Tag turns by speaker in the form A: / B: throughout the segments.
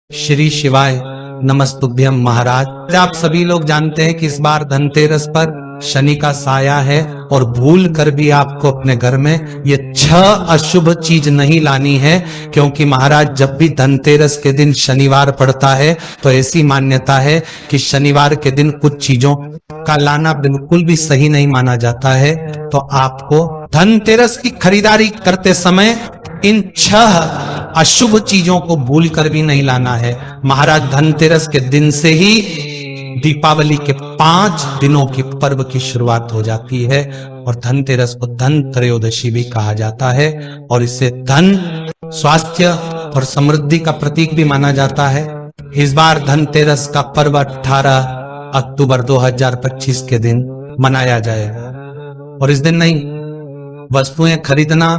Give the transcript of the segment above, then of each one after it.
A: श्री शिवाय नमस्तुभ्यम महाराज। आप सभी लोग जानते हैं कि इस बार धनतेरस पर शनि का साया है और भूल कर भी आपको अपने घर में ये 6 अशुभ चीज नहीं लानी है, क्योंकि महाराज जब भी धनतेरस के दिन शनिवार पड़ता है तो ऐसी मान्यता है कि शनिवार के दिन कुछ चीजों का लाना बिल्कुल भी सही नहीं माना जाता है। तो आपको धनतेरस की खरीदारी करते समय इन 6 अशुभ चीजों को भूल कर भी नहीं लाना है। महाराज धनतेरस के दिन से ही दीपावली के 5 दिनों की पर्व की शुरुआत हो जाती है और धनतेरस को धन त्रयोदशी भी कहा जाता है और इसे धन, स्वास्थ्य और समृद्धि का प्रतीक भी माना जाता है। इस बार धनतेरस का पर्व 18 अक्टूबर 2025 के दिन मनाया जाएगा और इस दिन नहीं वस्तुएं खरीदना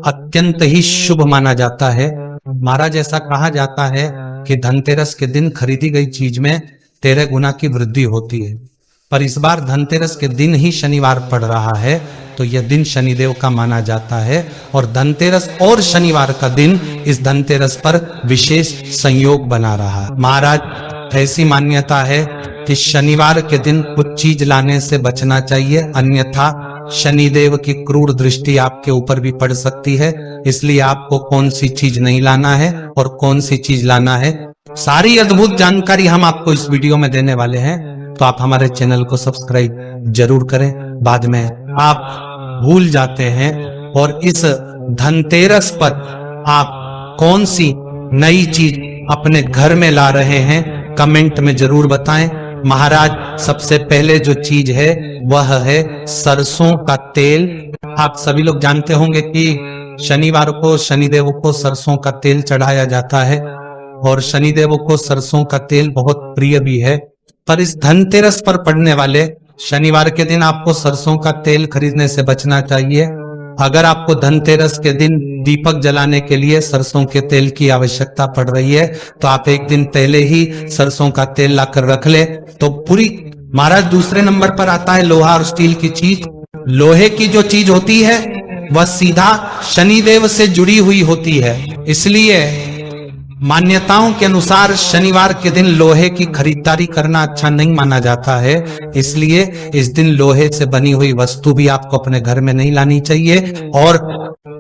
A: अत्यंत ही शुभ माना जाता है। महाराज ऐसा कहा जाता है कि धनतेरस के दिन खरीदी गई चीज में 13 गुना की वृद्धि होती है, पर इस बार धनतेरस के दिन ही शनिवार पड़ रहा है तो यह दिन शनिदेव का माना जाता है और धनतेरस और शनिवार का दिन इस धनतेरस पर विशेष संयोग बना रहा। महाराज ऐसी मान्यता है कि शनिवार के दिन कुछ चीज लाने से बचना चाहिए, अन्यथा शनिदेव की क्रूर दृष्टि आपके ऊपर भी पड़ सकती है। इसलिए आपको कौन सी चीज नहीं लाना है और कौन सी चीज लाना है, सारी अद्भुत जानकारी हम आपको इस वीडियो में देने वाले हैं। तो आप हमारे चैनल को सब्सक्राइब जरूर करें, बाद में आप भूल जाते हैं। और इस धनतेरस पर आप कौन सी नई चीज अपने घर में ला रहे हैं कमेंट में जरूर बताएं। महाराज सबसे पहले जो चीज है वह है सरसों का तेल। आप सभी लोग जानते होंगे कि शनिवार को शनिदेव को सरसों का तेल चढ़ाया जाता है और शनिदेव को सरसों का तेल बहुत प्रिय भी है। पर इस धनतेरस पर पड़ने वाले शनिवार के दिन आपको सरसों का तेल खरीदने से बचना चाहिए। अगर आपको धनतेरस के दिन दीपक जलाने के लिए सरसों के तेल की आवश्यकता पड़ रही है तो आप एक दिन पहले ही सरसों का तेल लाकर रख ले तो पूरी। महाराज दूसरे नंबर पर आता है लोहा और स्टील की चीज। लोहे की जो चीज होती है वह सीधा शनिदेव से जुड़ी हुई होती है, इसलिए मान्यताओं के अनुसार शनिवार के दिन लोहे की खरीदारी करना अच्छा नहीं माना जाता है। इसलिए इस दिन लोहे से बनी हुई वस्तु भी आपको अपने घर में नहीं लानी चाहिए और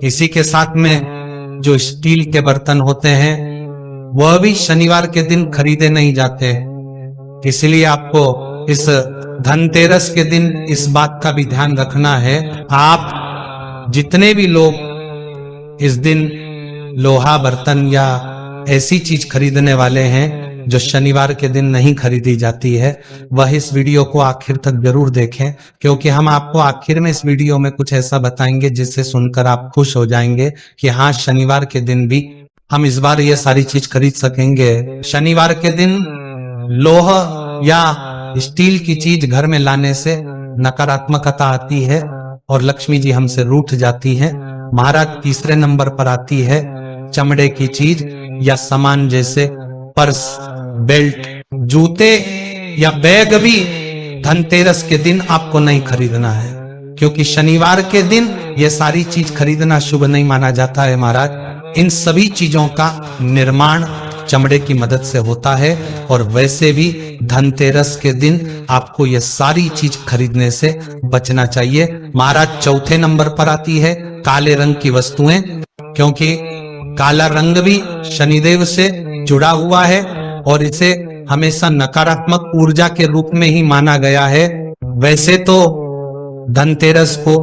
A: इसी के साथ में जो स्टील के बर्तन होते हैं वह भी शनिवार के दिन खरीदे नहीं जाते। इसलिए आपको इस धनतेरस के दिन इस बात का भी ध्यान रखना है। आप जितने भी लोग इस दिन लोहा बर्तन या ऐसी चीज खरीदने वाले हैं जो शनिवार के दिन नहीं खरीदी जाती है, वह इस वीडियो को आखिर तक जरूर देखें, क्योंकि हम आपको आखिर में इस वीडियो में कुछ ऐसा बताएंगे जिससे सुनकर आप खुश हो जाएंगे कि हाँ शनिवार के दिन भी हम इस बार ये सारी चीज खरीद सकेंगे। शनिवार के दिन लोह या स्टील की चीज घर में लाने से नकारात्मकता आती है और लक्ष्मी जी हमसे रूठ जाती है। महाराज तीसरे नंबर पर आती है चमड़े की चीज या सामान जैसे पर्स, बेल्ट, जूते या बैग भी धनतेरस के दिन आपको नहीं खरीदना है, क्योंकि शनिवार के दिन ये सारी चीज खरीदना शुभ नहीं माना जाता है। महाराज इन सभी चीजों का निर्माण चमड़े की मदद से होता है और वैसे भी धनतेरस के दिन आपको ये सारी चीज खरीदने से बचना चाहिए। महाराज चौथे नंबर पर आती है काले रंग की वस्तुएं, क्योंकि काला रंग भी शनिदेव से जुड़ा हुआ है और इसे हमेशा नकारात्मक ऊर्जा के रूप में ही माना गया है। वैसे तो धनतेरस को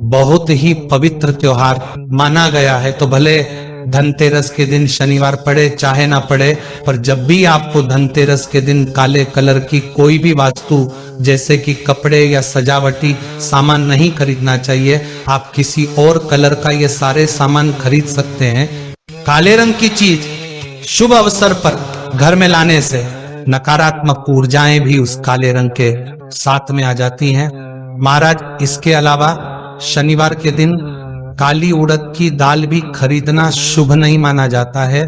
A: बहुत ही पवित्र त्योहार माना गया है, तो भले धनतेरस के दिन शनिवार पड़े चाहे ना पड़े, पर जब भी आपको धनतेरस के दिन काले कलर की कोई भी वस्तु जैसे कि कपड़े या सजावटी सामान नहीं खरीदना चाहिए। आप किसी और कलर का ये सारे सामान खरीद सकते हैं। काले रंग की चीज शुभ अवसर पर घर में लाने से नकारात्मक ऊर्जाएं भी उस काले रंग के साथ में आ जाती हैं। महाराज इसके अलावा शनिवार के दिन काली उड़द की दाल भी खरीदना शुभ नहीं माना जाता है,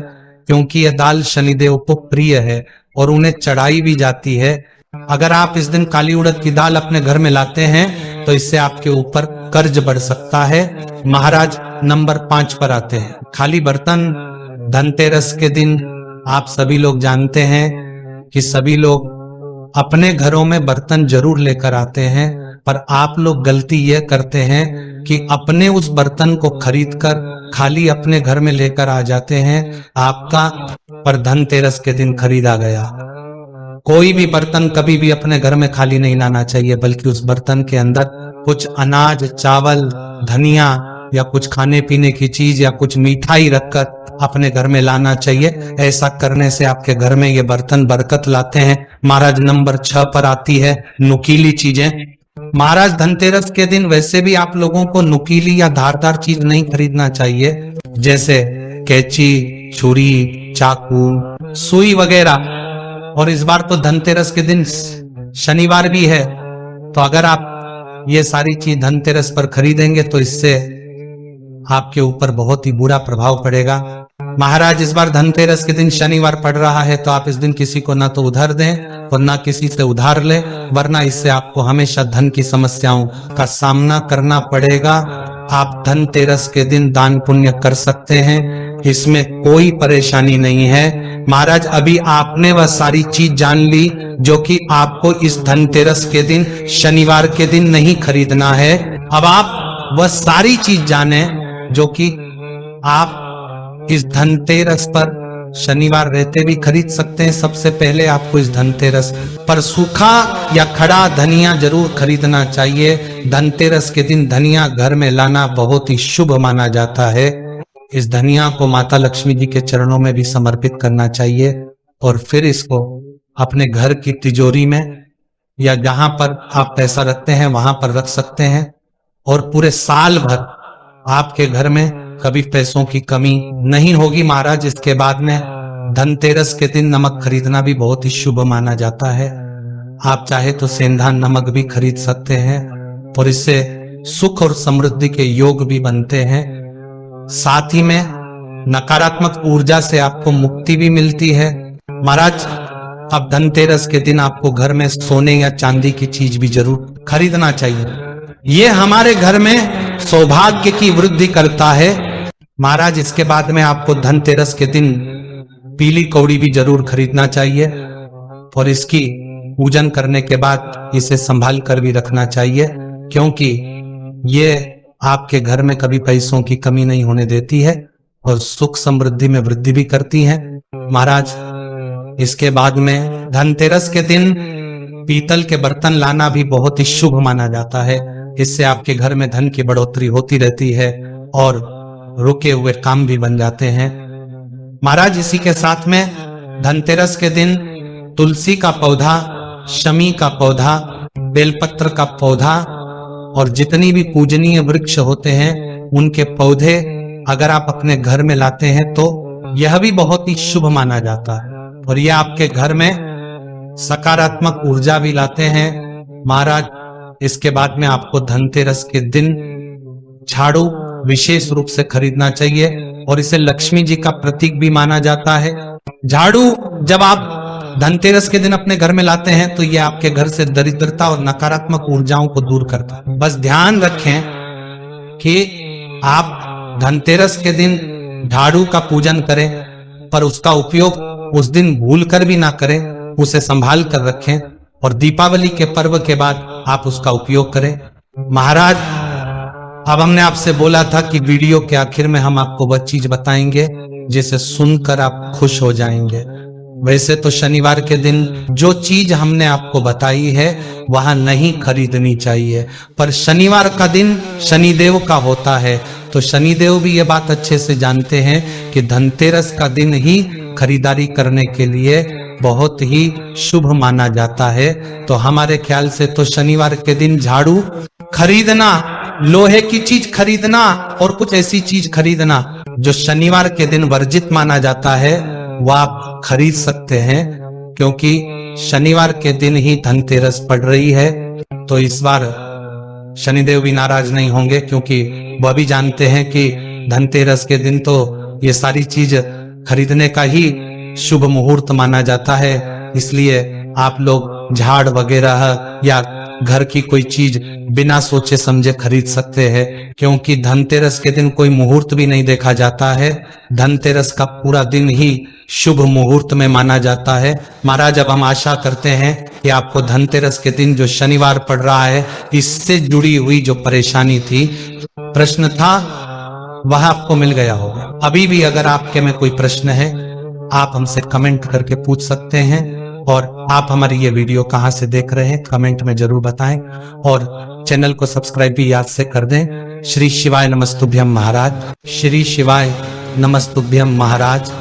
A: क्योंकि यह दाल शनिदेव को प्रिय है और उन्हें चढ़ाई भी जाती है। अगर आप इस दिन काली उड़द की दाल अपने घर में लाते हैं तो इससे आपके ऊपर कर्ज बढ़ सकता है। महाराज नंबर 5 पर आते हैं खाली बर्तन। धनतेरस के दिन आप सभी लोग जानते हैं कि सभी लोग अपने घरों में बर्तन जरूर लेकर आते हैं, पर आप लोग गलती यह करते हैं कि अपने उस बर्तन को खरीदकर खाली अपने घर में लेकर आ जाते हैं। आपका पर धनतेरस के दिन खरीदा गया। कोई भी बर्तन कभी भी अपने घर में खाली नहीं लाना चाहिए, बल्कि उस बर्तन के अंदर कुछ अनाज, चावल, धनिया या कुछ खाने पीने की चीज या कुछ मिठाई रखकर अपने घर में लाना चाहिए। ऐसा करने से आपके घर में ये बर्तन बरकत लाते हैं। महाराज नंबर 6 पर आती है नुकीली चीजें। महाराज धनतेरस के दिन वैसे भी आप लोगों को नुकीली या धारदार चीज नहीं खरीदना चाहिए, जैसे कैंची, छुरी, चाकू, सुई वगैरह। और इस बार तो धनतेरस के दिन शनिवार भी है, तो अगर आप ये सारी चीज धनतेरस पर खरीदेंगे तो इससे आपके ऊपर बहुत ही बुरा प्रभाव पड़ेगा। महाराज इस बार धनतेरस के दिन शनिवार पड़ रहा है, तो आप इस दिन किसी को ना तो उधार दें और ना किसी से उधार लें, वरना इससे आपको हमेशा धन की समस्याओं का सामना करना पड़ेगा। आप धनतेरस के दिन दान पुण्य कर सकते हैं, इसमें कोई परेशानी नहीं है। महाराज अभी आपने वह सारी चीज जान ली जो कि आपको इस धनतेरस के दिन, शनिवार के दिन नहीं खरीदना है। अब आप वह सारी चीज जाने जो कि आप इस धनतेरस पर शनिवार रहते भी खरीद सकते हैं। सबसे पहले आपको इस धनतेरस पर सूखा या खड़ा धनिया जरूर खरीदना चाहिए। धनतेरस के दिन धनिया घर में लाना बहुत ही शुभ माना जाता है। इस धनिया को माता लक्ष्मी जी के चरणों में भी समर्पित करना चाहिए और फिर इसको अपने घर की तिजोरी में या जहां पर आप पैसा रखते हैं वहां पर रख सकते हैं, और पूरे साल भर आपके घर में कभी पैसों की कमी नहीं होगी। महाराज इसके बाद में धनतेरस के दिन नमक खरीदना भी बहुत ही शुभ माना जाता है। आप चाहे तो सेंधा नमक भी खरीद सकते हैं और इससे सुख और समृद्धि के योग भी बनते हैं। साथ ही में नकारात्मक ऊर्जा से आपको मुक्ति भी मिलती है। महाराज अब धनतेरस के दिन आपको घर में सोने या चांदी की चीज भी जरूर खरीदना चाहिए। ये हमारे घर में सौभाग्य की वृद्धि करता है। महाराज इसके बाद में आपको धनतेरस के दिन पीली कौड़ी भी जरूर खरीदना चाहिए और इसकी पूजन करने के बाद इसे संभाल कर भी रखना चाहिए, क्योंकि ये आपके घर में कभी पैसों की कमी नहीं होने देती है और सुख समृद्धि में वृद्धि भी करती है। महाराज इसके बाद में धनतेरस के दिन पीतल के बर्तन लाना भी बहुत ही शुभ माना जाता है। इससे आपके घर में धन की बढ़ोतरी होती रहती है और रुके हुए काम भी बन जाते हैं। महाराज इसी के साथ में धनतेरस के दिन तुलसी का पौधा, शमी का पौधा, बेलपत्र का पौधा और जितनी भी पूजनीय वृक्ष होते हैं उनके पौधे अगर आप अपने घर में लाते हैं तो यह भी बहुत ही शुभ माना जाता है और यह आपके घर में सकारात्मक ऊर्जा भी लाते हैं। महाराज इसके बाद में आपको धनतेरस के दिन झाड़ू विशेष रूप से खरीदना चाहिए और इसे लक्ष्मी जी का प्रतीक भी माना जाता है। झाड़ू जब आप धनतेरस के दिन अपने घर में लाते हैं तो यह आपके घर से दरिद्रता और नकारात्मक ऊर्जाओं को दूर करता है। बस ध्यान रखें कि आप धनतेरस के दिन झाड़ू का पूजन करें, पर उसका उपयोग उस दिन भूल कर भी ना करें, उसे संभाल कर रखें और दीपावली के पर्व के बाद आप उसका उपयोग करें। महाराज अब हमने आपसे बोला था कि वीडियो के आखिर में हम आपको वह चीज बताएंगे जिसे सुनकर आप खुश हो जाएंगे। वैसे तो शनिवार के दिन जो चीज हमने आपको बताई है वहां नहीं खरीदनी चाहिए, पर शनिवार का दिन शनिदेव का होता है तो शनिदेव भी ये बात अच्छे से जानते हैं कि धनतेरस का दिन ही खरीदारी करने के लिए बहुत ही शुभ माना जाता है। तो हमारे ख्याल से तो शनिवार के दिन झाड़ू खरीदना, लोहे की चीज खरीदना और कुछ ऐसी चीज खरीदना जो शनिवार के दिन वर्जित माना जाता है वह आप खरीद सकते हैं, क्योंकि शनिवार के दिन ही धनतेरस पड़ रही है। तो इस बार शनिदेव भी नाराज नहीं होंगे, क्योंकि वह भी जानते हैं कि धनतेरस के दिन तो ये सारी चीज खरीदने का ही शुभ मुहूर्त माना जाता है। इसलिए आप लोग झाड़ वगैरह या घर की कोई चीज बिना सोचे समझे खरीद सकते हैं, क्योंकि धनतेरस के दिन कोई मुहूर्त भी नहीं देखा जाता है। धनतेरस का पूरा दिन ही शुभ मुहूर्त में माना जाता है। महाराज, अब हम आशा करते हैं कि आपको धनतेरस के दिन जो शनिवार पड़ रहा है, इससे जुड़ी हुई जो परेशानी थी, प्रश्न था, वह आपको मिल गया होगा। अभी भी अगर आपके में कोई प्रश्न है, आप हमसे कमेंट करके पूछ सकते हैं। और आप हमारी ये वीडियो कहां से देख रहे हैं कमेंट में जरूर बताएं, और चैनल को सब्सक्राइब भी याद से कर दें। श्री शिवाय नमस्तुभ्यम महाराज। श्री शिवाय नमस्तुभ्यम महाराज।